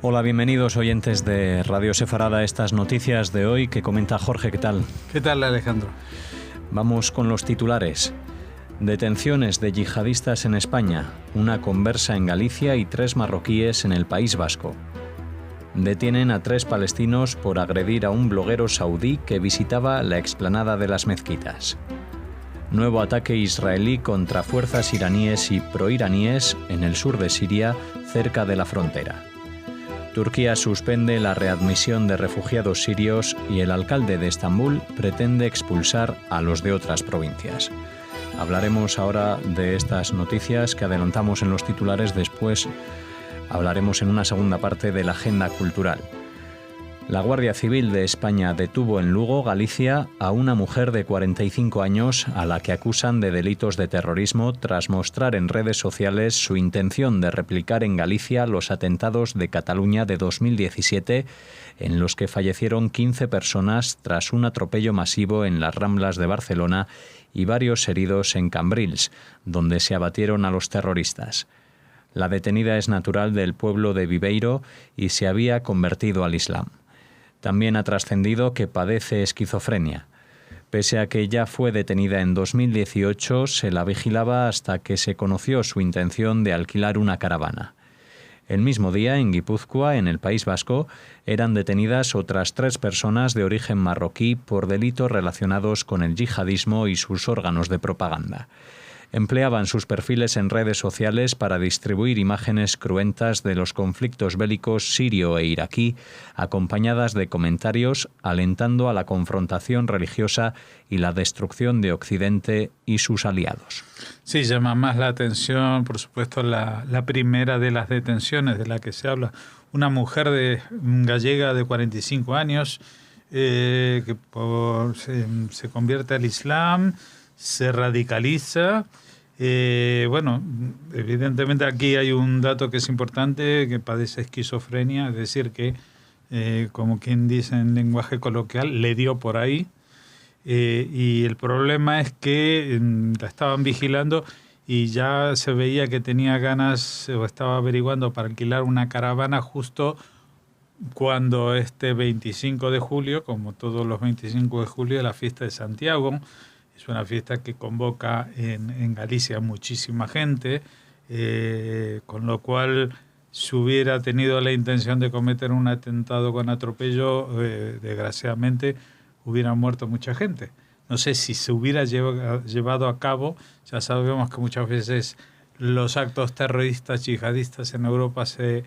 Hola, bienvenidos oyentes de Radio Sefarada a estas noticias de hoy que comenta Jorge. ¿Qué tal? ¿Qué tal, Alejandro? Vamos con los titulares. Detenciones de yihadistas en España, una conversa en Galicia y 3 marroquíes en el País Vasco. Detienen a 3 palestinos por agredir a un bloguero saudí que visitaba la explanada de las mezquitas. Nuevo ataque israelí contra fuerzas iraníes y proiraníes en el sur de Siria, cerca de la frontera. Turquía suspende la readmisión de refugiados sirios y el alcalde de Estambul pretende expulsar a los de otras provincias. Hablaremos ahora de estas noticias que adelantamos en los titulares, después hablaremos en una segunda parte de la agenda cultural. La Guardia Civil de España detuvo en Lugo, Galicia, a una mujer de 45 años a la que acusan de delitos de terrorismo tras mostrar en redes sociales su intención de replicar en Galicia los atentados de Cataluña de 2017, en los que fallecieron 15 personas tras un atropello masivo en las Ramblas de Barcelona y varios heridos en Cambrils, donde se abatieron a los terroristas. La detenida es natural del pueblo de Viveiro y se había convertido al Islam. También ha trascendido que padece esquizofrenia. Pese a que ya fue detenida en 2018, se la vigilaba hasta que se conoció su intención de alquilar una caravana. El mismo día, en Guipúzcoa, en el País Vasco, eran detenidas otras 3 personas de origen marroquí por delitos relacionados con el yihadismo y sus órganos de propaganda. Empleaban sus perfiles en redes sociales para distribuir imágenes cruentas de los conflictos bélicos sirio e iraquí, acompañadas de comentarios alentando a la confrontación religiosa y la destrucción de Occidente y sus aliados. Sí, llama más la atención, por supuesto, la primera de las detenciones de la que se habla. Una mujer gallega de 45 años que se convierte al Islam, se radicaliza. Evidentemente aquí hay un dato que es importante, que padece esquizofrenia, es decir, que, como quien dice en lenguaje coloquial, le dio por ahí. Y el problema es que la estaban vigilando y ya se veía que tenía ganas o estaba averiguando para alquilar una caravana justo cuando este 25 de julio, como todos los 25 de julio, es la fiesta de Santiago. Es una fiesta que convoca en Galicia muchísima gente, con lo cual, si hubiera tenido la intención de cometer un atentado con atropello, desgraciadamente hubiera muerto mucha gente. No sé si se hubiera llevado a cabo. Ya sabemos que muchas veces los actos terroristas yihadistas en Europa se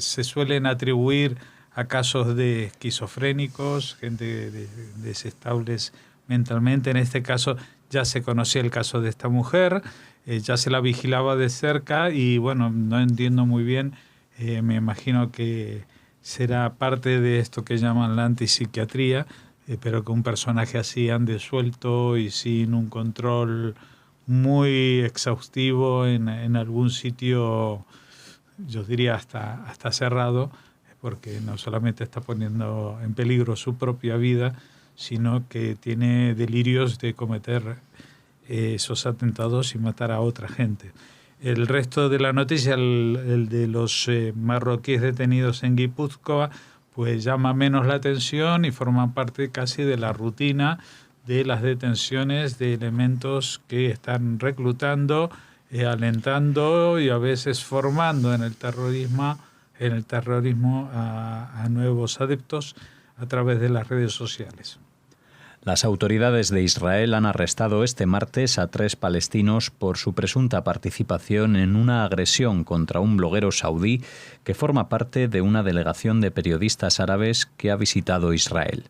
suelen atribuir a casos de esquizofrénicos, gente desestables mentalmente. En este caso ya se conocía el caso de esta mujer, ya se la vigilaba de cerca y bueno, no entiendo muy bien, me imagino que será parte de esto que llaman la antipsiquiatría, pero que un personaje así ande suelto y sin un control muy exhaustivo en algún sitio, yo diría hasta cerrado, porque no solamente está poniendo en peligro su propia vida, sino que tiene delirios de cometer esos atentados y matar a otra gente. El resto de la noticia, el de los marroquíes detenidos en Guipúzcoa, pues llama menos la atención y forma parte casi de la rutina de las detenciones de elementos que están reclutando, alentando y a veces formando en el terrorismo a nuevos adeptos a través de las redes sociales. Las autoridades de Israel han arrestado este martes a 3 palestinos por su presunta participación en una agresión contra un bloguero saudí que forma parte de una delegación de periodistas árabes que ha visitado Israel.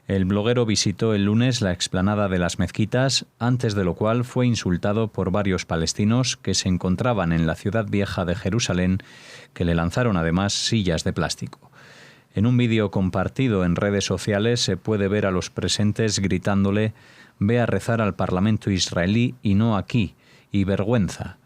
El bloguero visitó el lunes la explanada de las mezquitas, antes de lo cual fue insultado por varios palestinos que se encontraban en la ciudad vieja de Jerusalén, que le lanzaron además sillas de plástico. En un vídeo compartido en redes sociales se puede ver a los presentes gritándole «Ve a rezar al Parlamento israelí y no aquí», y «vergüenza».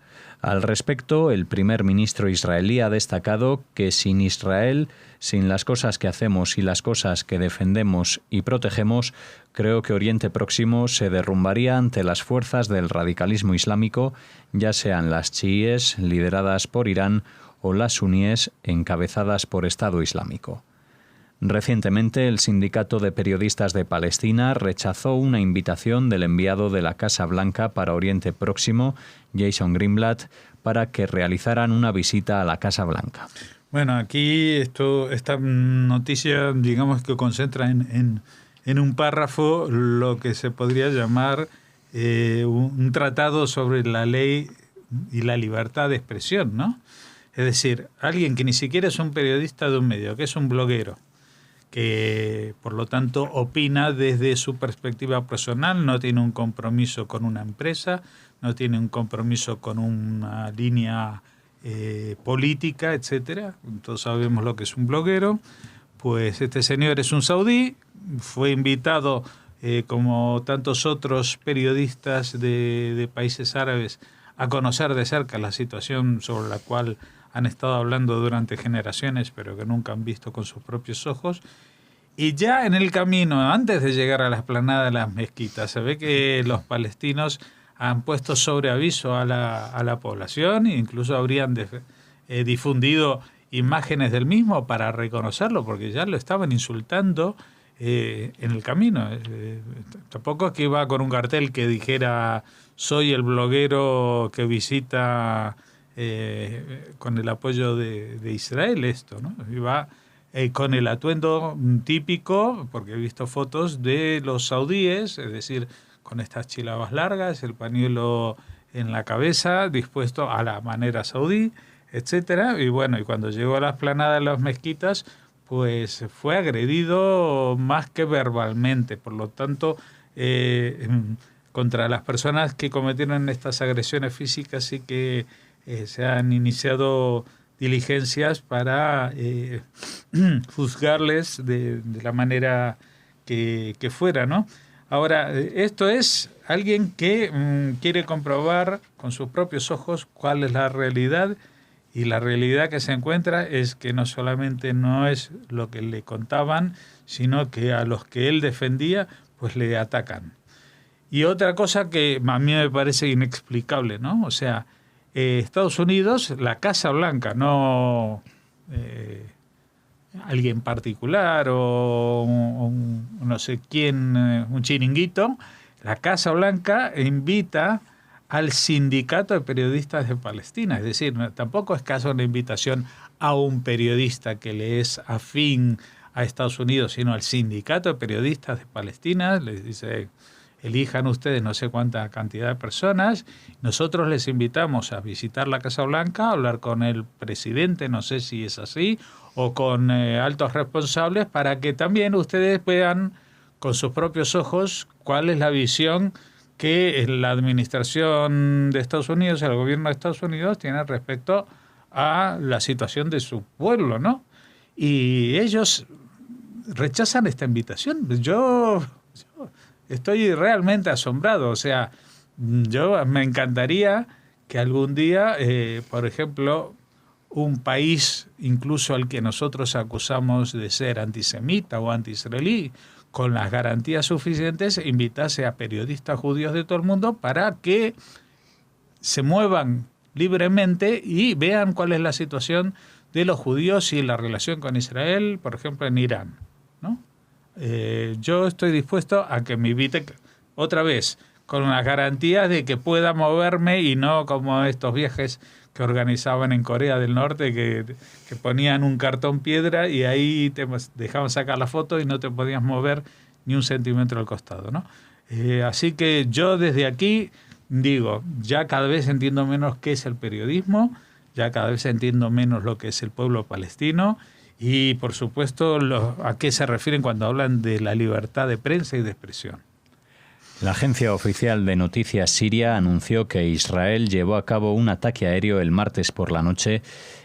Al respecto, el primer ministro israelí ha destacado que sin Israel, sin las cosas que hacemos y las cosas que defendemos y protegemos, creo que Oriente Próximo se derrumbaría ante las fuerzas del radicalismo islámico, ya sean las chiíes lideradas por Irán o las suníes encabezadas por Estado Islámico. Recientemente, el Sindicato de Periodistas de Palestina rechazó una invitación del enviado de la Casa Blanca para Oriente Próximo, Jason Greenblatt, para que realizaran una visita a la Casa Blanca. Bueno, aquí esta noticia, digamos que concentra en un párrafo lo que se podría llamar un tratado sobre la ley y la libertad de expresión, ¿no? Es decir, alguien que ni siquiera es un periodista de un medio, que es un bloguero, que por lo tanto opina desde su perspectiva personal, no tiene un compromiso con una empresa, no tiene un compromiso con una línea política, etcétera. Todos sabemos lo que es un bloguero. Pues este señor es un saudí, fue invitado como tantos otros periodistas de países árabes a conocer de cerca la situación sobre la cual han estado hablando durante generaciones, pero que nunca han visto con sus propios ojos. Y ya en el camino, antes de llegar a la explanada de las mezquitas, se ve que los palestinos han puesto sobre aviso a la población, e incluso habrían difundido imágenes del mismo para reconocerlo, porque ya lo estaban insultando en el camino. Tampoco es que iba con un cartel que dijera soy el bloguero que visita con el apoyo de Israel esto, ¿no? Iba con el atuendo típico, porque he visto fotos de los saudíes, es decir, con estas chilabas largas, el pañuelo en la cabeza, dispuesto a la manera saudí, etcétera. Y bueno, y cuando llegó a la explanada de las mezquitas, pues fue agredido más que verbalmente. Por lo tanto, contra las personas que cometieron estas agresiones físicas sí que se han iniciado diligencias para juzgarles de la manera que fuera, ¿no? Ahora, esto es alguien que quiere comprobar con sus propios ojos cuál es la realidad, y la realidad que se encuentra es que no solamente no es lo que le contaban, sino que a los que él defendía, pues le atacan. Y otra cosa que a mí me parece inexplicable, ¿no? O sea, Estados Unidos, la Casa Blanca, no alguien particular o no sé quién, un chiringuito, la Casa Blanca invita al Sindicato de Periodistas de Palestina. Es decir, tampoco es caso una invitación a un periodista que le es afín a Estados Unidos, sino al Sindicato de Periodistas de Palestina. Les dice, elijan ustedes no sé cuánta cantidad de personas. Nosotros les invitamos a visitar la Casa Blanca, a hablar con el presidente, no sé si es así, o con altos responsables, para que también ustedes vean con sus propios ojos cuál es la visión que la administración de Estados Unidos, el gobierno de Estados Unidos, tiene respecto a la situación de su pueblo, ¿no? Y ellos rechazan esta invitación. Yo estoy realmente asombrado. O sea, me encantaría que algún día, por ejemplo, un país, incluso al que nosotros acusamos de ser antisemita o anti-israelí, con las garantías suficientes, invitase a periodistas judíos de todo el mundo para que se muevan libremente y vean cuál es la situación de los judíos y la relación con Israel, por ejemplo, en Irán, ¿no? Yo estoy dispuesto a que me invite otra vez, con las garantías de que pueda moverme y no como estos viajes que organizaban en Corea del Norte, que ponían un cartón piedra y ahí te dejaban sacar la foto y no te podías mover ni un centímetro al costado, ¿no? Así que yo desde aquí digo, ya cada vez entiendo menos qué es el periodismo, ya cada vez entiendo menos lo que es el pueblo palestino y, por supuesto, a qué se refieren cuando hablan de la libertad de prensa y de expresión. La agencia oficial de noticias siria anunció que Israel llevó a cabo un ataque aéreo el martes por la noche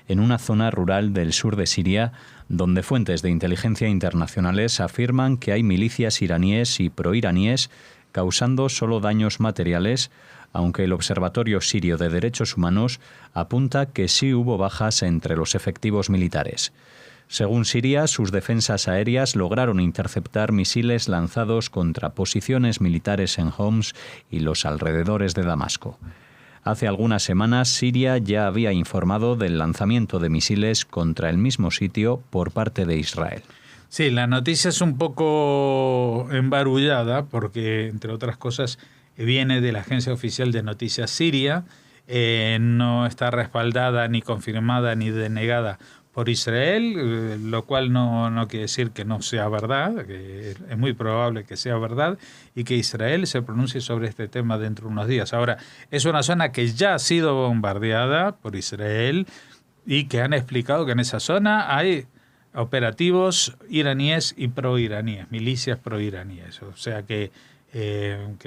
en una zona rural del sur de Siria, donde fuentes de inteligencia internacionales afirman que hay milicias iraníes y proiraníes causando solo daños materiales, aunque el Observatorio Sirio de Derechos Humanos apunta que sí hubo bajas entre los efectivos militares. Según Siria, sus defensas aéreas lograron interceptar misiles lanzados contra posiciones militares en Homs y los alrededores de Damasco. Hace algunas semanas, Siria ya había informado del lanzamiento de misiles contra el mismo sitio por parte de Israel. Sí, la noticia es un poco embarullada porque, entre otras cosas, viene de la Agencia Oficial de Noticias Siria, no está respaldada ni confirmada ni denegada por Israel, lo cual no quiere decir que no sea verdad, que es muy probable que sea verdad y que Israel se pronuncie sobre este tema dentro de unos días. Ahora, es una zona que ya ha sido bombardeada por Israel y que han explicado que en esa zona hay operativos iraníes y proiraníes, milicias proiraníes. O sea que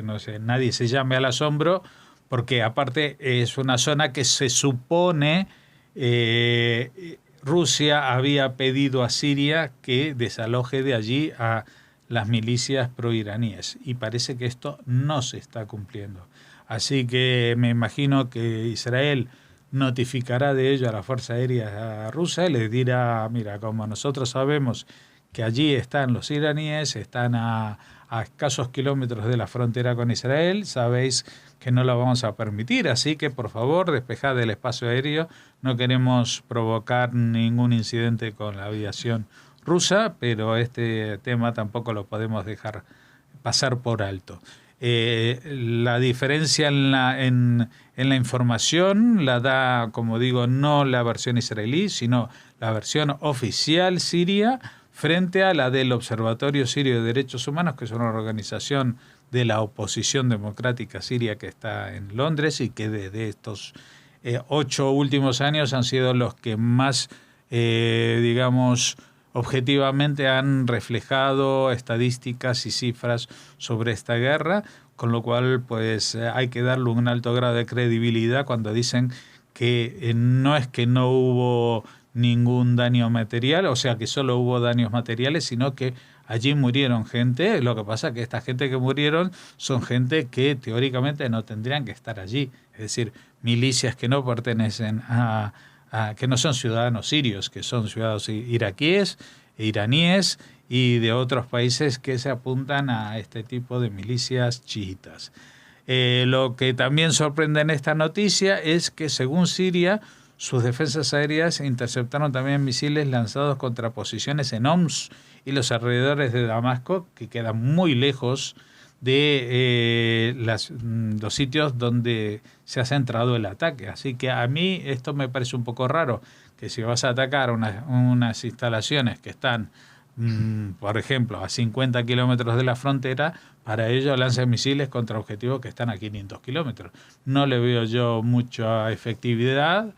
no sé, nadie se llame al asombro, porque aparte es una zona que se supone Rusia había pedido a Siria que desaloje de allí a las milicias proiraníes y parece que esto no se está cumpliendo. Así que me imagino que Israel notificará de ello a la Fuerza Aérea Rusa y les dirá, mira, como nosotros sabemos que allí están los iraníes, están a escasos kilómetros de la frontera con Israel, sabéis que no lo vamos a permitir, así que por favor despejad el espacio aéreo, no queremos provocar ningún incidente con la aviación rusa, pero este tema tampoco lo podemos dejar pasar por alto. La diferencia en la información la da, como digo, no la versión israelí, sino la versión oficial siria frente a la del Observatorio Sirio de Derechos Humanos, que es una organización de la oposición democrática siria que está en Londres y que desde estos 8 últimos años han sido los que más, digamos, objetivamente han reflejado estadísticas y cifras sobre esta guerra, con lo cual pues hay que darle un alto grado de credibilidad cuando dicen que no es que no hubo ningún daño material, o sea que solo hubo daños materiales, sino que allí murieron gente. Lo que pasa es que esta gente que murieron son gente que teóricamente no tendrían que estar allí, es decir, milicias que no pertenecen que no son ciudadanos sirios, que son ciudadanos iraquíes, iraníes y de otros países que se apuntan a este tipo de milicias chiitas. Lo que también sorprende en esta noticia es que, según Siria, sus defensas aéreas interceptaron también misiles lanzados contra posiciones en Homs y los alrededores de Damasco, que quedan muy lejos de los sitios donde se ha centrado el ataque. Así que a mí esto me parece un poco raro, que si vas a atacar unas instalaciones que están, por ejemplo, a 50 kilómetros de la frontera, para ello lanzan misiles contra objetivos que están a 500 kilómetros. No le veo yo mucha efectividad,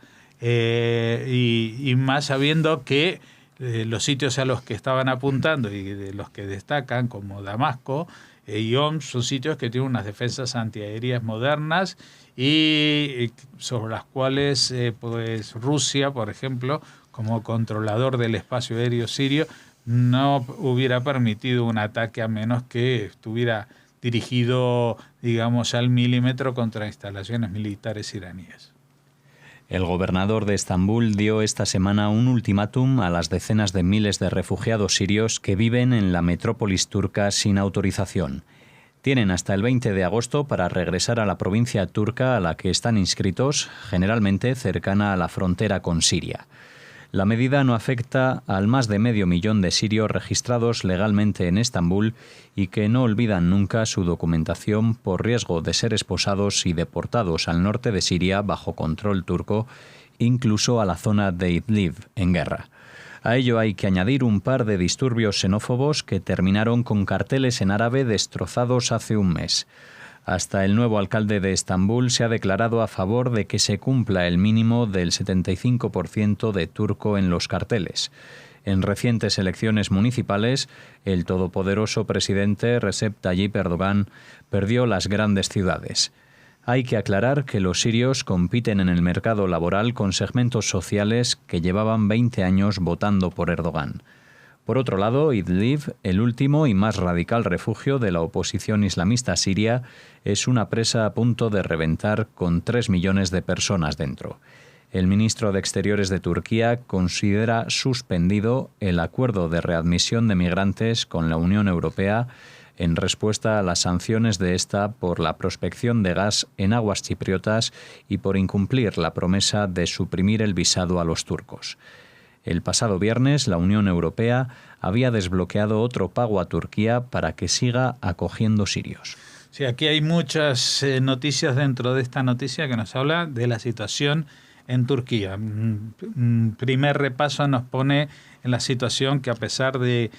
y más sabiendo que los sitios a los que estaban apuntando y de los que destacan, como Damasco y Homs, son sitios que tienen unas defensas antiaéreas modernas y sobre las cuales pues Rusia, por ejemplo, como controlador del espacio aéreo sirio, no hubiera permitido un ataque a menos que estuviera dirigido, digamos, al milímetro contra instalaciones militares iraníes. El gobernador de Estambul dio esta semana un ultimátum a las decenas de miles de refugiados sirios que viven en la metrópolis turca sin autorización. Tienen hasta el 20 de agosto para regresar a la provincia turca a la que están inscritos, generalmente cercana a la frontera con Siria. La medida no afecta al más de 500.000 de sirios registrados legalmente en Estambul y que no olvidan nunca su documentación por riesgo de ser esposados y deportados al norte de Siria bajo control turco, incluso a la zona de Idlib, en guerra. A ello hay que añadir un par de disturbios xenófobos que terminaron con carteles en árabe destrozados hace un mes. Hasta el nuevo alcalde de Estambul se ha declarado a favor de que se cumpla el mínimo del 75% de turco en los carteles. En recientes elecciones municipales, el todopoderoso presidente Recep Tayyip Erdogan perdió las grandes ciudades. Hay que aclarar que los sirios compiten en el mercado laboral con segmentos sociales que llevaban 20 años votando por Erdogan. Por otro lado, Idlib, el último y más radical refugio de la oposición islamista siria, es una presa a punto de reventar con 3 millones de personas dentro. El ministro de Exteriores de Turquía considera suspendido el acuerdo de readmisión de migrantes con la Unión Europea en respuesta a las sanciones de esta por la prospección de gas en aguas chipriotas y por incumplir la promesa de suprimir el visado a los turcos. El pasado viernes, la Unión Europea había desbloqueado otro pago a Turquía para que siga acogiendo sirios. Sí, aquí hay muchas noticias dentro de esta noticia que nos habla de la situación en Turquía. Un primer repaso nos pone en la situación que, a pesar de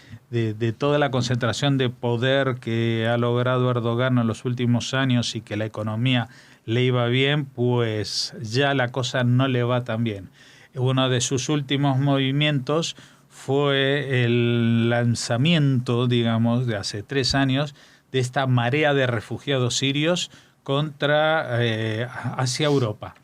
toda la concentración de poder que ha logrado Erdogan en los últimos años y que la economía le iba bien, pues ya la cosa no le va tan bien. Uno de sus últimos movimientos fue el lanzamiento, digamos, de hace 3 años, de esta marea de refugiados sirios hacia Europa.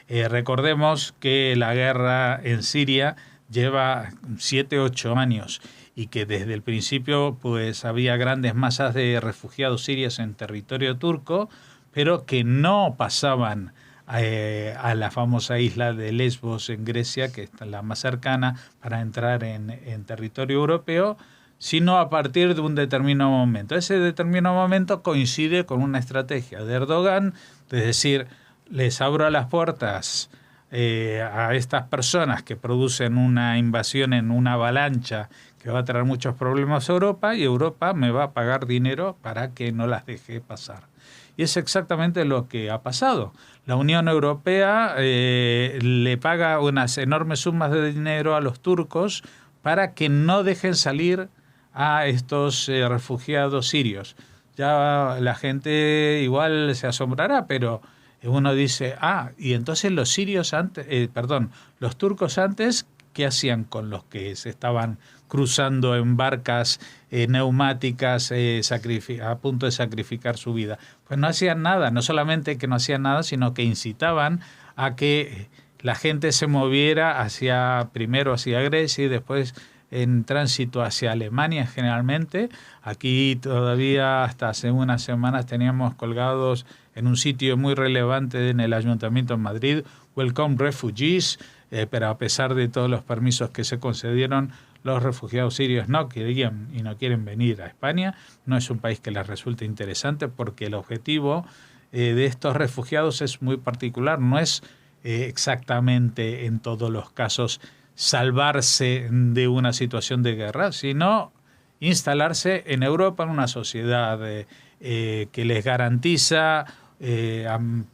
Recordemos que la guerra en Siria lleva 7-8 años y que desde el principio pues había grandes masas de refugiados sirios en territorio turco, pero que no pasaban a la famosa isla de Lesbos en Grecia, que es la más cercana para entrar en territorio europeo, sino a partir de un determinado momento. Ese determinado momento coincide con una estrategia de Erdogan, es decir, les abro las puertas a estas personas que producen una invasión en una avalancha que va a traer muchos problemas a Europa, y Europa me va a pagar dinero para que no las deje pasar. Y es exactamente lo que ha pasado. La Unión Europea le paga unas enormes sumas de dinero a los turcos para que no dejen salir a estos refugiados sirios. Ya la gente igual se asombrará, pero uno dice, y entonces los turcos antes, ¿qué hacían con los que se estaban cruzando en barcas neumáticas a punto de sacrificar su vida? Pues no hacían nada, no solamente que no hacían nada, sino que incitaban a que la gente se moviera primero hacia Grecia y después en tránsito hacia Alemania generalmente. Aquí todavía hasta hace unas semanas teníamos colgados en un sitio muy relevante en el Ayuntamiento de Madrid, Welcome Refugees, pero a pesar de todos los permisos que se concedieron, los refugiados sirios no querían y no quieren venir a España. No es un país que les resulte interesante porque el objetivo de estos refugiados es muy particular. No es exactamente en todos los casos salvarse de una situación de guerra, sino instalarse en Europa, en una sociedad que les garantiza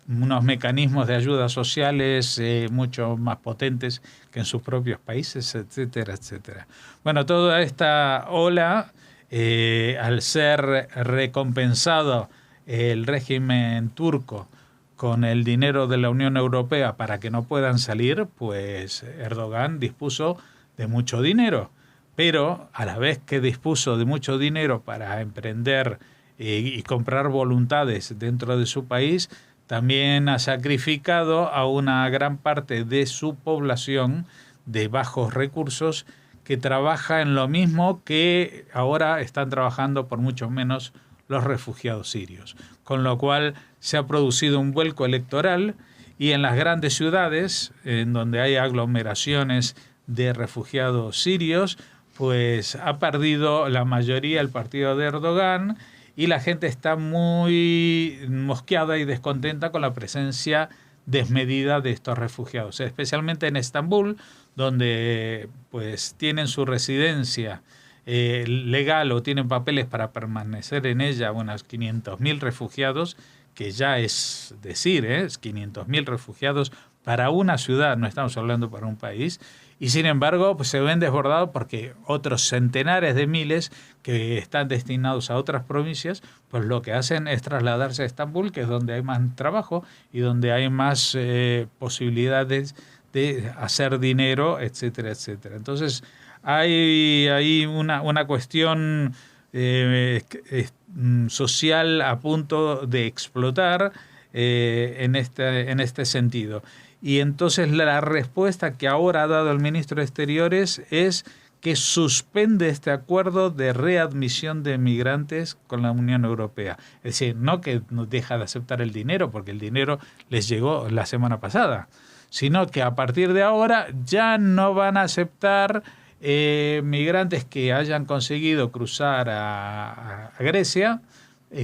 unos mecanismos de ayuda sociales mucho más potentes que en sus propios países, etcétera, etcétera. Bueno, toda esta ola, al ser recompensado el régimen turco con el dinero de la Unión Europea para que no puedan salir, pues Erdogan dispuso de mucho dinero. Pero a la vez que dispuso de mucho dinero para emprender y comprar voluntades dentro de su país, también ha sacrificado a una gran parte de su población de bajos recursos que trabaja en lo mismo que ahora están trabajando por mucho menos los refugiados sirios. Con lo cual se ha producido un vuelco electoral, y en las grandes ciudades, en donde hay aglomeraciones de refugiados sirios, pues ha perdido la mayoría el partido de Erdogan, y la gente está muy mosqueada y descontenta con la presencia desmedida de estos refugiados, especialmente en Estambul, donde pues tienen su residencia legal o tienen papeles para permanecer en ella unos 500.000 refugiados, que ya es decir, 500.000 refugiados para una ciudad, no estamos hablando para un país, y sin embargo pues se ven desbordados porque otros centenares de miles que están destinados a otras provincias, pues lo que hacen es trasladarse a Estambul, que es donde hay más trabajo y donde hay más posibilidades de hacer dinero, etcétera, etcétera. Entonces hay una cuestión social a punto de explotar en este sentido. Y entonces la respuesta que ahora ha dado el ministro de Exteriores es que suspende este acuerdo de readmisión de migrantes con la Unión Europea. Es decir, no que nos deja de aceptar el dinero, porque el dinero les llegó la semana pasada, sino que a partir de ahora ya no van a aceptar migrantes que hayan conseguido cruzar a Grecia,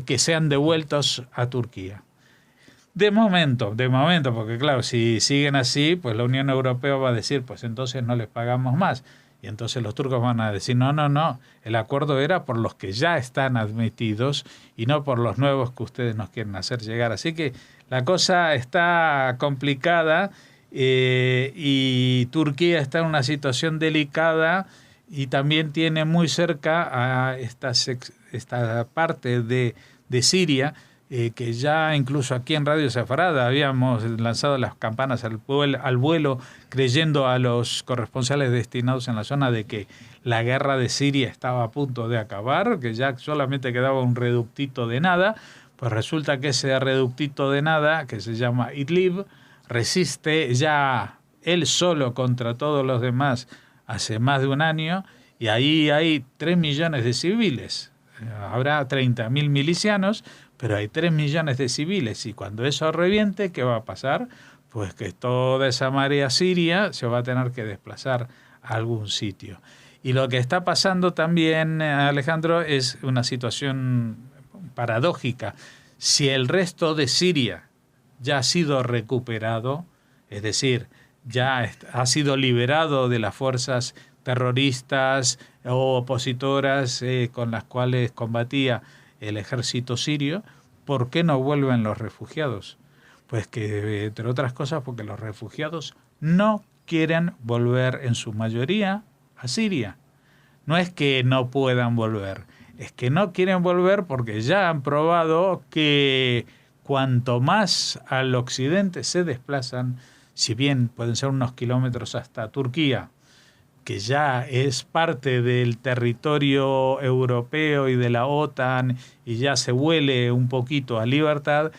que sean devueltos a Turquía. De momento, porque claro, si siguen así, pues la Unión Europea va a decir, pues entonces no les pagamos más. Y entonces los turcos van a decir, no, el acuerdo era por los que ya están admitidos y no por los nuevos que ustedes nos quieren hacer llegar. Así que la cosa está complicada y Turquía está en una situación delicada y también tiene muy cerca a esta parte de Siria, que ya incluso aquí en Radio Sefarad habíamos lanzado las campanas al vuelo creyendo a los corresponsales destinados en la zona de que la guerra de Siria estaba a punto de acabar, que ya solamente quedaba un reductito de nada. Pues resulta que ese reductito de nada, que se llama Idlib, resiste ya él solo contra todos los demás hace más de un año, y ahí hay 3 millones de civiles. Habrá 30.000 milicianos, pero hay 3 millones de civiles, y cuando eso reviente, ¿qué va a pasar? Pues que toda esa marea siria se va a tener que desplazar a algún sitio. Y lo que está pasando también, Alejandro, es una situación paradójica. Si el resto de Siria ya ha sido recuperado, es decir, ya ha sido liberado de las fuerzas terroristas o opositoras con las cuales combatía el ejército sirio, ¿por qué no vuelven los refugiados? Pues que, entre otras cosas, porque los refugiados no quieren volver en su mayoría a Siria. No es que no puedan volver, es que no quieren volver porque ya han probado que cuanto más al occidente se desplazan, si bien pueden ser unos kilómetros hasta Turquía, que ya es parte del territorio europeo y de la OTAN y ya se huele un poquito a libertad,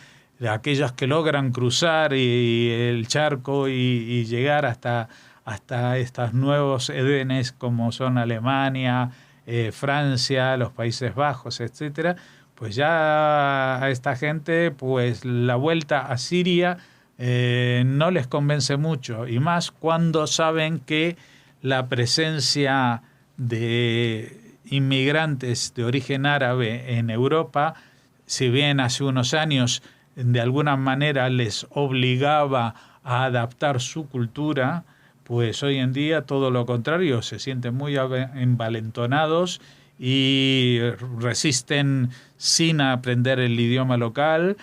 aquellos que logran cruzar el charco y llegar hasta estos nuevos Edenes como son Alemania, Francia, los Países Bajos, etcétera, pues ya a esta gente pues la vuelta a Siria no les convence mucho, y más cuando saben que la presencia de inmigrantes de origen árabe en Europa, si bien hace unos años de alguna manera les obligaba a adaptar su cultura, pues hoy en día todo lo contrario, se sienten muy envalentonados y resisten sin aprender el idioma local,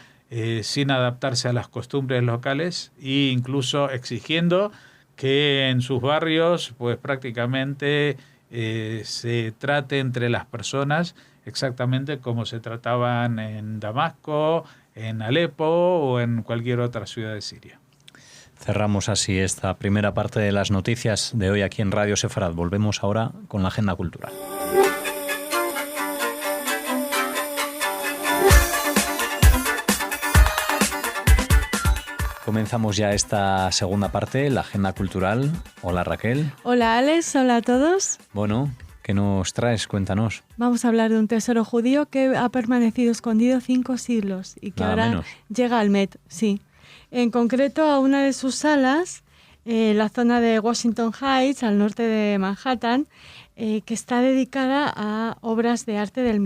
sin adaptarse a las costumbres locales e incluso exigiendo que en sus barrios pues prácticamente se trate entre las personas exactamente como se trataban en Damasco, en Alepo o en cualquier otra ciudad de Siria. Cerramos así esta primera parte de las noticias de hoy aquí en Radio Sefarad. Volvemos ahora con la agenda cultural. Comenzamos ya esta segunda parte, la agenda cultural. Hola Raquel. Hola Alex, hola a todos. Bueno, ¿qué nos traes? Cuéntanos. Vamos a hablar de un tesoro judío que ha permanecido escondido 5 siglos y que ahora menos llega al Met, sí. En concreto a una de sus salas, la zona de Washington Heights, al norte de Manhattan, que está dedicada a obras de arte del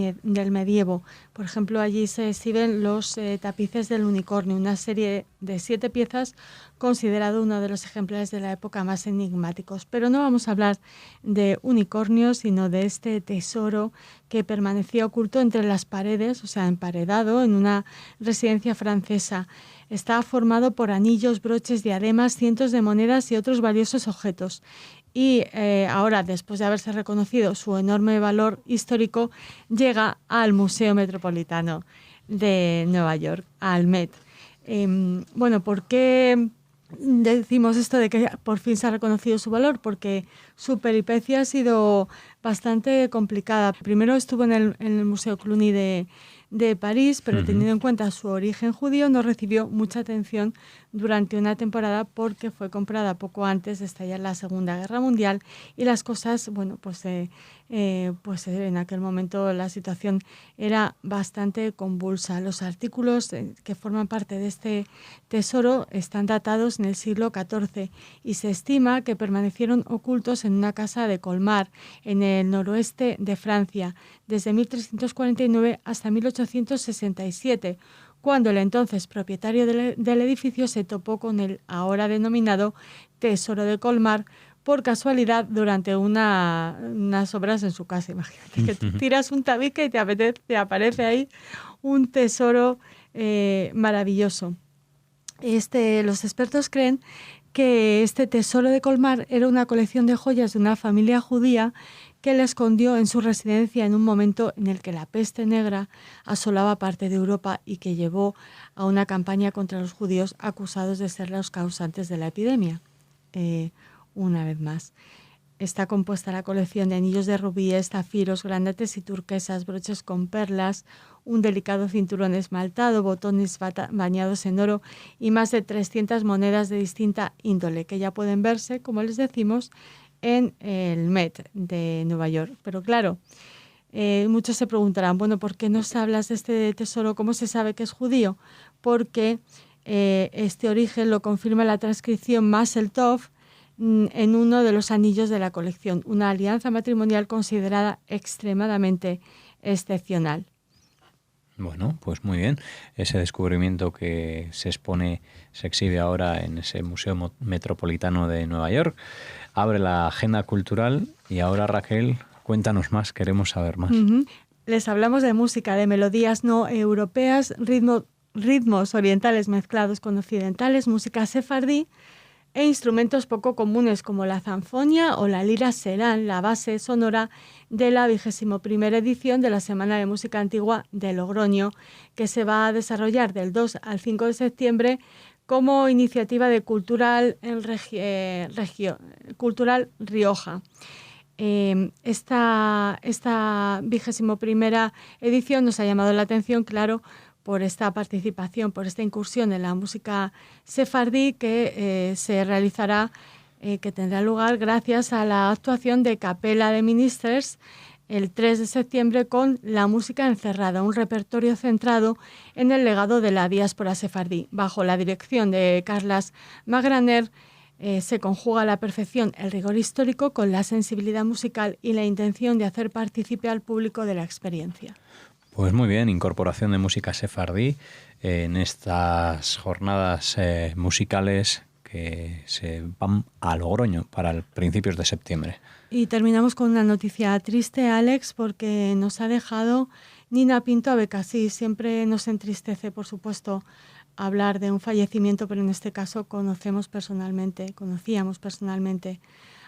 medievo. Por ejemplo, allí se exhiben los tapices del unicornio, una serie de 7 piezas considerado uno de los ejemplares de la época más enigmáticos. Pero no vamos a hablar de unicornios, sino de este tesoro que permanecía oculto entre las paredes, o sea, emparedado en una residencia francesa. Está formado por anillos, broches, diademas, cientos de monedas y otros valiosos objetos. Y ahora, después de haberse reconocido su enorme valor histórico, llega al Museo Metropolitano de Nueva York, al Met. Bueno, ¿por qué decimos esto de que por fin se ha reconocido su valor? Porque su peripecia ha sido bastante complicada. Primero estuvo en el Museo Cluny de de París, pero teniendo en cuenta su origen judío, no recibió mucha atención durante una temporada porque fue comprada poco antes de estallar la Segunda Guerra Mundial y las cosas, bueno, pues en aquel momento la situación era bastante convulsa. Los artículos que forman parte de este tesoro están datados en el siglo XIV y se estima que permanecieron ocultos en una casa de Colmar, en el noroeste de Francia, desde 1349 hasta 1867, cuando el entonces propietario del edificio se topó con el ahora denominado Tesoro de Colmar por casualidad durante unas obras en su casa. Imagínate que tú tiras un tabique y te aparece ahí un tesoro maravilloso. Los expertos creen que este tesoro de Colmar era una colección de joyas de una familia judía que la escondió en su residencia en un momento en el que la peste negra asolaba parte de Europa y que llevó a una campaña contra los judíos acusados de ser los causantes de la epidemia. Una vez más, está compuesta la colección de anillos de rubíes, zafiros, granates y turquesas, broches con perlas, un delicado cinturón esmaltado, botones bañados en oro y más de 300 monedas de distinta índole, que ya pueden verse, como les decimos, en el Met de Nueva York. Pero claro, muchos se preguntarán, bueno, ¿por qué nos hablas de este tesoro? ¿Cómo se sabe que es judío? Porque este origen lo confirma la transcripción Mazel Tov en uno de los anillos de la colección, una alianza matrimonial considerada extremadamente excepcional. Bueno, pues muy bien. Ese descubrimiento que se exhibe ahora en ese Museo Metropolitano de Nueva York, abre la agenda cultural y ahora, Raquel, cuéntanos más, queremos saber más. Les hablamos de música, de melodías no europeas, ritmos orientales mezclados con occidentales, música sefardí e instrumentos poco comunes como la zanfonia o la lira serán la base sonora de la 21ª edición de la Semana de Música Antigua de Logroño, que se va a desarrollar del 2 al 5 de septiembre como iniciativa de Cultural Rioja. Esta 21ª edición nos ha llamado la atención, claro, por esta participación, por esta incursión en la música sefardí que se realizará, que tendrá lugar gracias a la actuación de Capella de Ministers el 3 de septiembre con La música encerrada, un repertorio centrado en el legado de la diáspora sefardí. Bajo la dirección de Carlas Magraner se conjuga a la perfección el rigor histórico con la sensibilidad musical y la intención de hacer partícipe al público de la experiencia. Pues muy bien, incorporación de música sefardí en estas jornadas musicales que se van a Logroño para principios de septiembre. Y terminamos con una noticia triste, Alex, porque nos ha dejado Nina Pinto Abecassis. Siempre nos entristece, por supuesto, hablar de un fallecimiento, pero en este caso conocíamos personalmente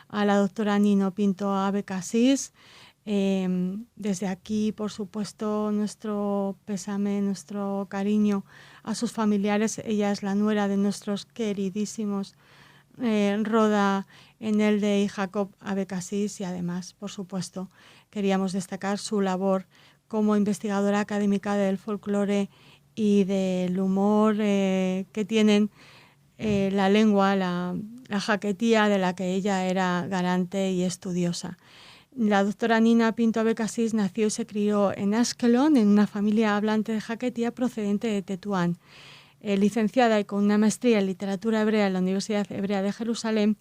a la doctora Nina Pinto Abecassis. Desde aquí, por supuesto, nuestro pésame, nuestro cariño a sus familiares. Ella es la nuera de nuestros queridísimos Roda Enelde y Jacob Abecassis y además, por supuesto, queríamos destacar su labor como investigadora académica del folclore y del humor que tienen la lengua, la jaquetía de la que ella era garante y estudiosa. La doctora Nina Pinto Abecassis nació y se crió en Ashkelon, en una familia hablante de jaquetía procedente de Tetuán. Licenciada y con una maestría en literatura hebrea en la Universidad Hebrea de Jerusalén,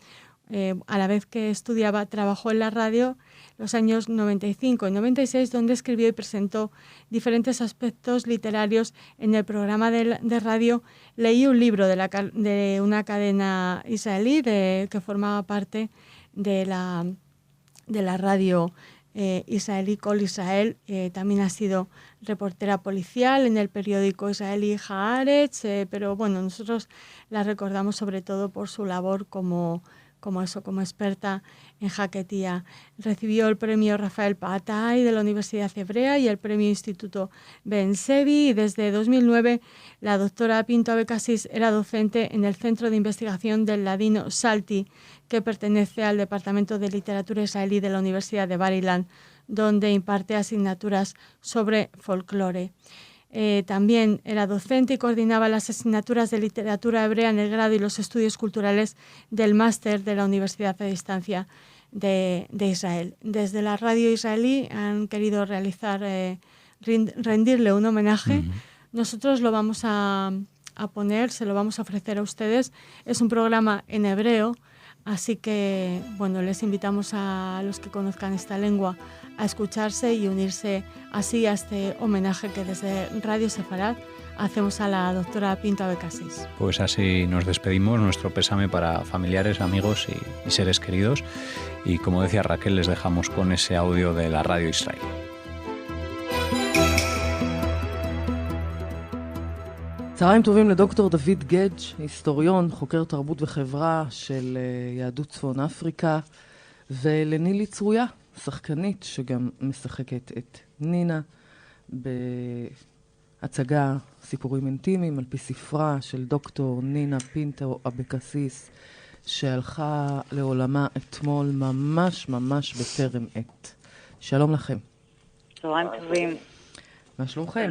a la vez que estudiaba, trabajó en la radio los años 95 y 96, donde escribió y presentó diferentes aspectos literarios en el programa de radio. Leí un libro de una cadena israelí que formaba parte de la radio israelí Kol Israel. También ha sido reportera policial en el periódico israelí Haaretz, pero bueno, nosotros la recordamos sobre todo por su labor como experta en jaquetía. Recibió el premio Rafael Patai de la Universidad Hebrea y el premio Instituto Ben Sevi, y desde 2009 la doctora Pinto Abecassis era docente en el Centro de Investigación del Ladino Salti, que pertenece al Departamento de Literatura Israelí de la Universidad de Bar Ilan, donde imparte asignaturas sobre folclore. También era docente y coordinaba las asignaturas de literatura hebrea en el grado y los estudios culturales del máster de la Universidad a Distancia de Israel. Desde la radio israelí han querido rendirle un homenaje. Nosotros lo vamos a poner, se lo vamos a ofrecer a ustedes. Es un programa en hebreo, así que bueno, les invitamos a los que conozcan esta lengua a escucharse y unirse así a este homenaje que desde Radio Sefarad hacemos a la doctora Pinto Abecassis. Pues así nos despedimos, nuestro pésame para familiares, amigos y seres queridos. Y como decía Raquel, les dejamos con ese audio de la Radio Israel. צהריים טובים לדוקטור דוד גדג', היסטוריון, חוקר תרבות וחברה של יהדות צפון אפריקה, ולנילי צרויה, שחקנית שגם משחקת את נינה בהצגה סיפורים אינטימיים על פי ספרה של דוקטור נינה פינטו אבקסיס, שהלכה לעולמה אתמול ממש בטרם עת. שלום לכם. צהריים טובים. מה שלומכם?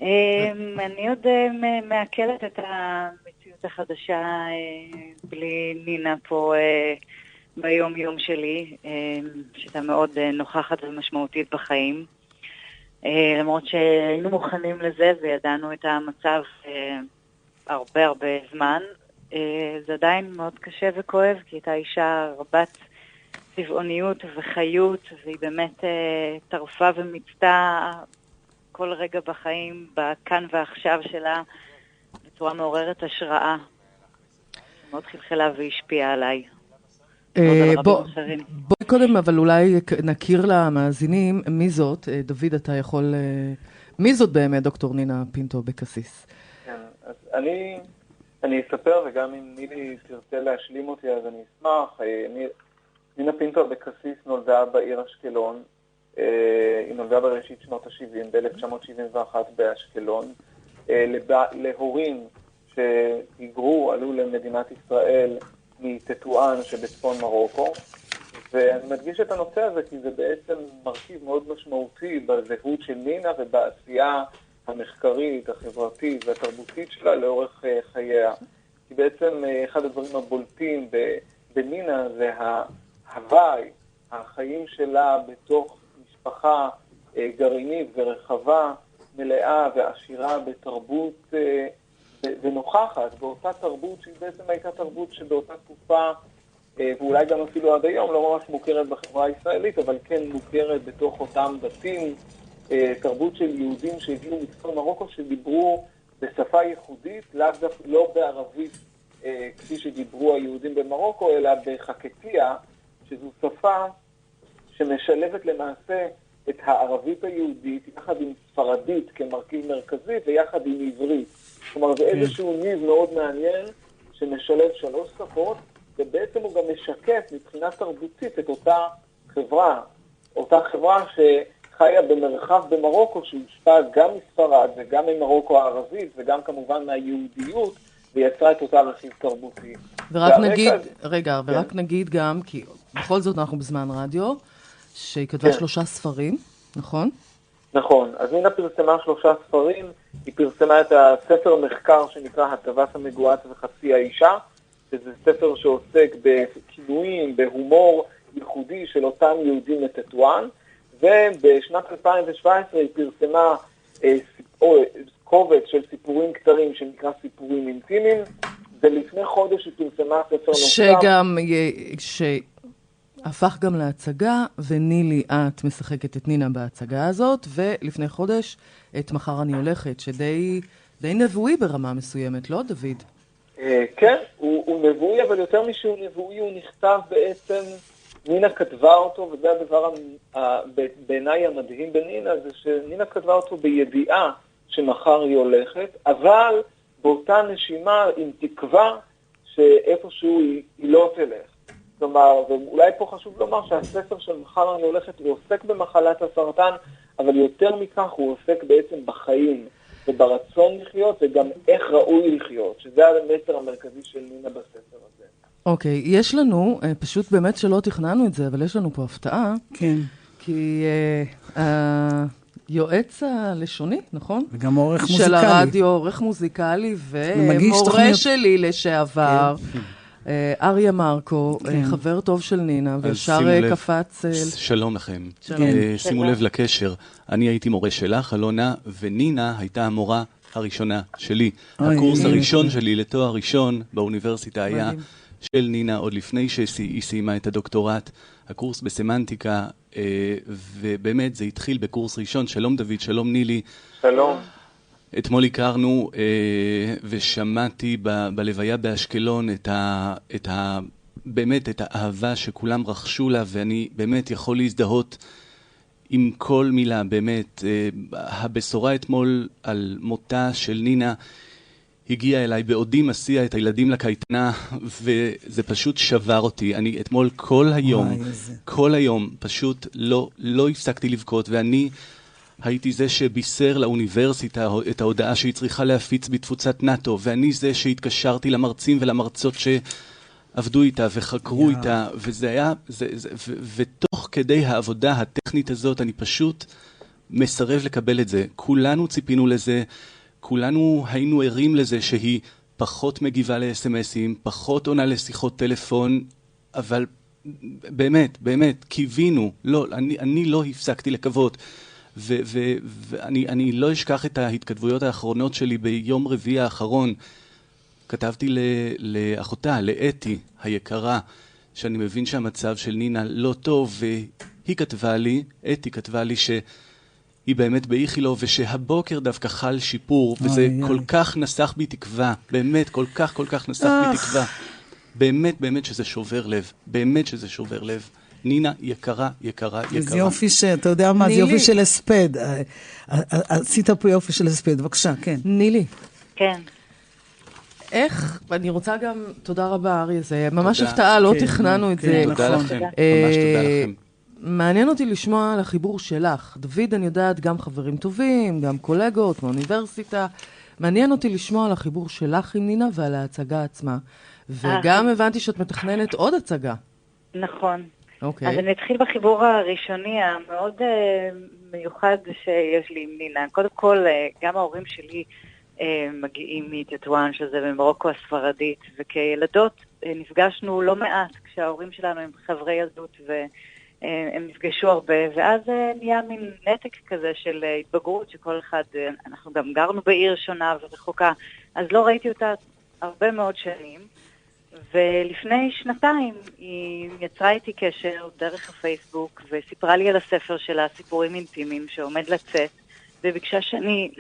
אני עוד מעכלת את המציאות החדשה בלי נינה פה ביום יום שלי, שהייתה מאוד נוכחת ומשמעותית בחיים. למרות שהיינו מוכנים לזה וידענו את המצב הרבה זמן, זה עדיין מאוד קשה וכואב, כי הייתה אישה רבת צבעוניות וחיות, והיא באמת טרפה ומצטה כל רגע בחיים, בכאן ועכשיו שלה, בצורה מעוררת השראה. מאוד חלחלה והשפיעה עליי. בואי קודם, אבל אולי נכיר למאזינים מי זאת. דוד, אתה יכול... מי זאת באמת דוקטור נינה פינטו אבקסיס? כן, אז אני אספר, וגם אם נילי תרצה להשלים אותי, אז אני אשמח. נינה פינטו אבקסיס נולדה בעיר אשקלון. היא נולדה בראשית שנות ה-70, ב-1971 באשקלון, להורים שהיגרו, עלו למדינת ישראל מטטואן שבצפון מרוקו, ואני מדגיש את הנושא הזה כי זה בעצם מרכיב מאוד משמעותי בזהות של נינה ובעשייה המחקרית, החברתית והתרבותית שלה לאורך חייה. כי בעצם אחד הדברים הבולטים בנינה זה ההוואי, החיים שלה בתוך משפחה גרעינית ורחבה, מלאה ועשירה בתרבות ונוכחת, באותה תרבות שהיא בעצם הייתה תרבות שבאותה תקופה, ואולי גם אפילו עד היום, לא ממש מוכרת בחברה הישראלית, אבל כן מוכרת בתוך אותם בתים, תרבות של יהודים שהגיעו מצפון מרוקו שדיברו בשפה ייחודית, לא בערבית כפי שדיברו היהודים במרוקו, אלא בחקטיה, שזו שפה שמשלבת למעשה את הערבית היהודית יחד עם ספרדית כמרכיב מרכזי ויחד עם עברית. כלומר, זה איזשהו ניב מאוד מעניין שמשלב שלוש שפות, ובעצם הוא גם משקף מבחינה תרבותית את אותה חברה שחיה במרחב במרוקו שהושפע גם מספרד וגם ממרוקו הערבית וגם כמובן מהיהודיות, ויצרה את אותה רכיב תרבותי. ורק נגיד גם, כי בכל זאת אנחנו בזמן רדיו, שהיא כתבה 3 ספרים, נכון? נכון. אז נינה פרסמה 3 ספרים. היא פרסמה את הספר מחקר שנקרא הטווס המגועץ וחצי האישה, שזה ספר שעוסק בכינויים, בהומור ייחודי של אותם יהודים מטטואן, ובשנת 2017 היא פרסמה קובץ של סיפורים קצרים שנקרא סיפורים אינטימיים, ולפני חודש היא פרסמה ספר נוסף. הפך גם להצגה, ונילי, את משחקת את נינה בהצגה הזאת, ולפני חודש את מחר אני הולכת, שדי נבואי ברמה מסוימת, לא דוד? כן, הוא נבואי, אבל יותר משהו נבואי, הוא נכתב בעצם, נינה כתבה אותו, וזה הדבר בעיניי המדהים בנינה, זה שנינה כתבה אותו בידיעה שמחר היא הולכת, אבל באותה נשימה עם תקווה שאיפשהו היא לא תלך. כלומר, ואולי פה חשוב לומר שהספר של מחר אני הולכת הוא עוסק במחלת הסרטן, אבל יותר מכך הוא עוסק בעצם בחיים וברצון לחיות וגם איך ראוי לחיות, שזה המסר המרכזי של נינה בספר הזה. אוקיי, יש לנו, פשוט באמת שלא תכננו את זה, אבל יש לנו פה הפתעה. כן. כי יועץ הלשוני, נכון? וגם עורך מוזיקלי. של הרדיו, עורך מוזיקלי, ומורה שלי לשעבר, אריה מרקו, חבר טוב של נינה, וישר קפץ... שלום לכם. שימו לב לקשר. אני הייתי מורה שלך, אלונה, ונינה הייתה המורה הראשונה שלי. הקורס הראשון שלי לתואר ראשון באוניברסיטה היה של נינה, עוד לפני שהיא סיימה את הדוקטורט. הקורס בסמנטיקה, ובאמת זה התחיל בקורס ראשון. שלום דוד, שלום נילי. שלום. אתמול הכרנו ושמעתי בלוויה באשקלון באמת את האהבה שכולם רכשו לה, ואני באמת יכול להזדהות עם כל מילה. באמת, הבשורה אתמול על מותה של נינה הגיעה אליי בעודי מסיע את הילדים לקייטנה, וזה פשוט שבר אותי. אני אתמול כל היום פשוט לא הפסקתי לבכות, ואני הייתי זה שבישר לאוניברסיטה את ההודעה שהיא צריכה להפיץ בתפוצת נאטו, ואני זה שהתקשרתי למרצים ולמרצות שעבדו איתה וחקרו איתה, וזה היה, ותוך כדי העבודה הטכנית הזאת אני פשוט מסרב לקבל את זה. כולנו ציפינו לזה, כולנו היינו ערים לזה שהיא פחות מגיבה ל-SMSים, פחות עונה לשיחות טלפון, אבל באמת, קיווינו, אני לא הפסקתי לקוות. ואני לא אשכח את ההתכתבויות האחרונות שלי ביום רביעי האחרון. כתבתי לאחותה, לאתי היקרה, שאני מבין שהמצב של נינה לא טוב, והיא כתבה לי, אתי כתבה לי שהיא באמת באיכילוב, ושהבוקר דווקא חל שיפור, וזה כל כך נסח בי תקווה, באמת כל כך נסח בי תקווה. באמת שזה שובר לב, באמת שזה שובר לב. נינה יקרה. זה יופי אתה יודע מה, זה יופי של הספד. עשית פה יופי של הספד, בבקשה, כן. נילי. כן. איך, אני רוצה גם, תודה רבה אריה, זה ממש הפתעה, לא תכננו את זה. תודה לכם, ממש תודה לכם. מעניין אותי לשמוע על החיבור שלך. דוד, אני יודעת, גם חברים טובים, גם קולגות מאוניברסיטה. מעניין אותי לשמוע על החיבור שלך עם נינה ועל ההצגה עצמה. וגם הבנתי שאת מתכננת עוד הצגה. נכון. אוקיי. אז אני אתחיל בחיבור הראשוני המאוד מיוחד שיש לי עם נינה. קודם כל, גם ההורים שלי מגיעים מטטואן, שזה במרוקו הספרדית, וכילדות נפגשנו לא מעט כשההורים שלנו הם חברי ילדות, והם נפגשו הרבה, ואז נהיה מין נתק כזה של התבגרות, שכל אחד, אנחנו גם גרנו בעיר שונה ורחוקה, אז לא ראיתי אותה הרבה מאוד שנים, ולפני שנתיים היא יצרה איתי קשר דרך הפייסבוק, וסיפרה לי על הספר שלה, סיפורים אינטימיים, שעומד לצאת, וביקשה שאני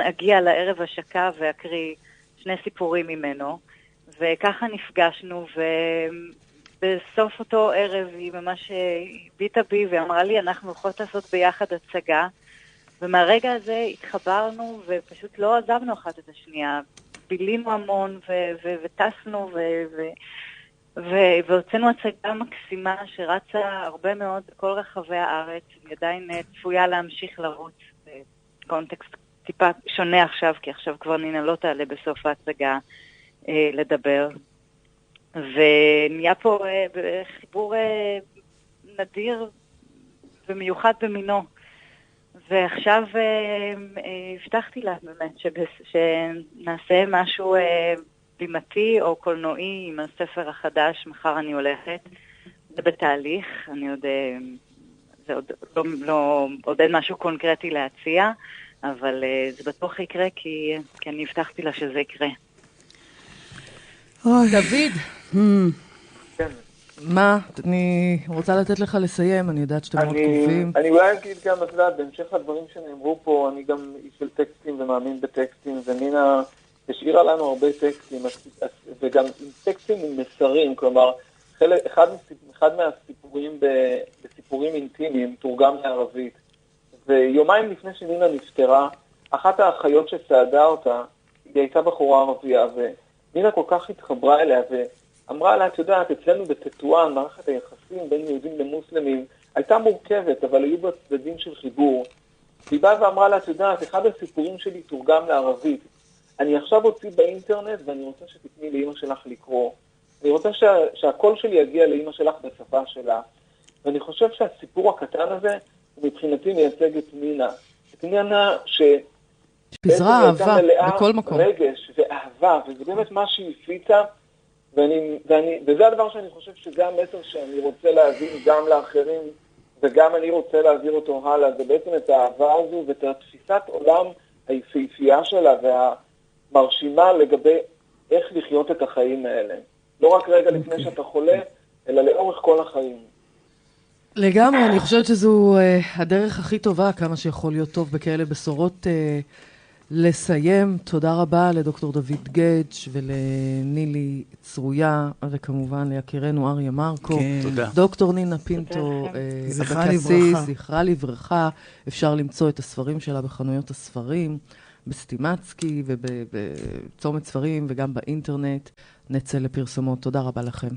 אגיע לערב השקה ואקריא 2 סיפורים ממנו, וככה נפגשנו, ובסוף אותו ערב היא ממש הביטה בי ואמרה לי, אנחנו יכולות לעשות ביחד הצגה, ומהרגע הזה התחברנו ופשוט לא עזבנו אחת את השנייה, בילינו המון וטסנו והוצאנו הצגה מקסימה שרצה הרבה מאוד בכל רחבי הארץ, היא עדיין צפויה להמשיך לרוץ בקונטקסט טיפה שונה עכשיו, כי עכשיו כבר נינה לא תעלה בסוף ההצגה לדבר, ונהיה פה חיבור נדיר ומיוחד במינו. ועכשיו הבטחתי לה באמת שנעשה משהו בימתי או קולנועי עם הספר החדש, מחר אני הולכת, זה בתהליך, אני עוד, זה עוד אין משהו קונקרטי להציע, אבל זה בטוח יקרה כי אני הבטחתי לה שזה יקרה. דוד, מה? אני רוצה לתת לך לסיים, אני יודעת שאתם מאוד טובים. אני אולי אגיד גם, את יודעת, בהמשך לדברים שנאמרו פה, אני גם איש של טקסטים ומאמין בטקסטים, ונינה השאירה לנו הרבה טקסטים, וגם עם טקסטים עם מסרים, כלומר, אחד מהסיפורים בסיפורים אינטימיים תורגם לערבית, ויומיים לפני שנינה נפטרה, אחת האחיות שסעדה אותה, היא הייתה בחורה ערבייה, ונינה כל כך התחברה אליה, אמרה לה, את יודעת, אצלנו בטטואן, מערכת היחסים בין יהודים למוסלמים, הייתה מורכבת, אבל היו בה צדדים של חיבור. היא באה ואמרה לה, את יודעת, אחד הסיפורים שלי תורגם לערבית. אני עכשיו הוציא באינטרנט, ואני רוצה שתתני לאמא שלך לקרוא. אני רוצה שהקול שלי יגיע לאמא שלך בשפה שלה. ואני חושב שהסיפור הקטן הזה, מבחינתי מייצג את נינה. פנינה פיזרה אהבה בכל מקום. רגש ואהבה, וזה באמת מה שהיא הפיצה, וזה הדבר שאני חושב שזה המסר שאני רוצה להבין גם לאחרים, וגם אני רוצה להעביר אותו הלאה, זה בעצם את האהבה הזו ואת התפיסת עולם היפהפייה שלה והמרשימה לגבי איך לחיות את החיים האלה. לא רק רגע לפני שאתה חולה, אלא לאורך כל החיים. לגמרי, אני חושבת שזו הדרך הכי טובה, כמה שיכול להיות טוב בכאלה בשורות לסיים. תודה רבה לדוקטור דוד גדג' ולנילי צרויה, וכמובן ליקירנו אריה מרקו. תודה. דוקטור נינה פינטו אבקסיס, זכרה לברכה. אפשר למצוא את הספרים שלה בחנויות הספרים, בסטימצקי ובצומת ספרים וגם באינטרנט. נצא לפרסומות. תודה רבה לכם.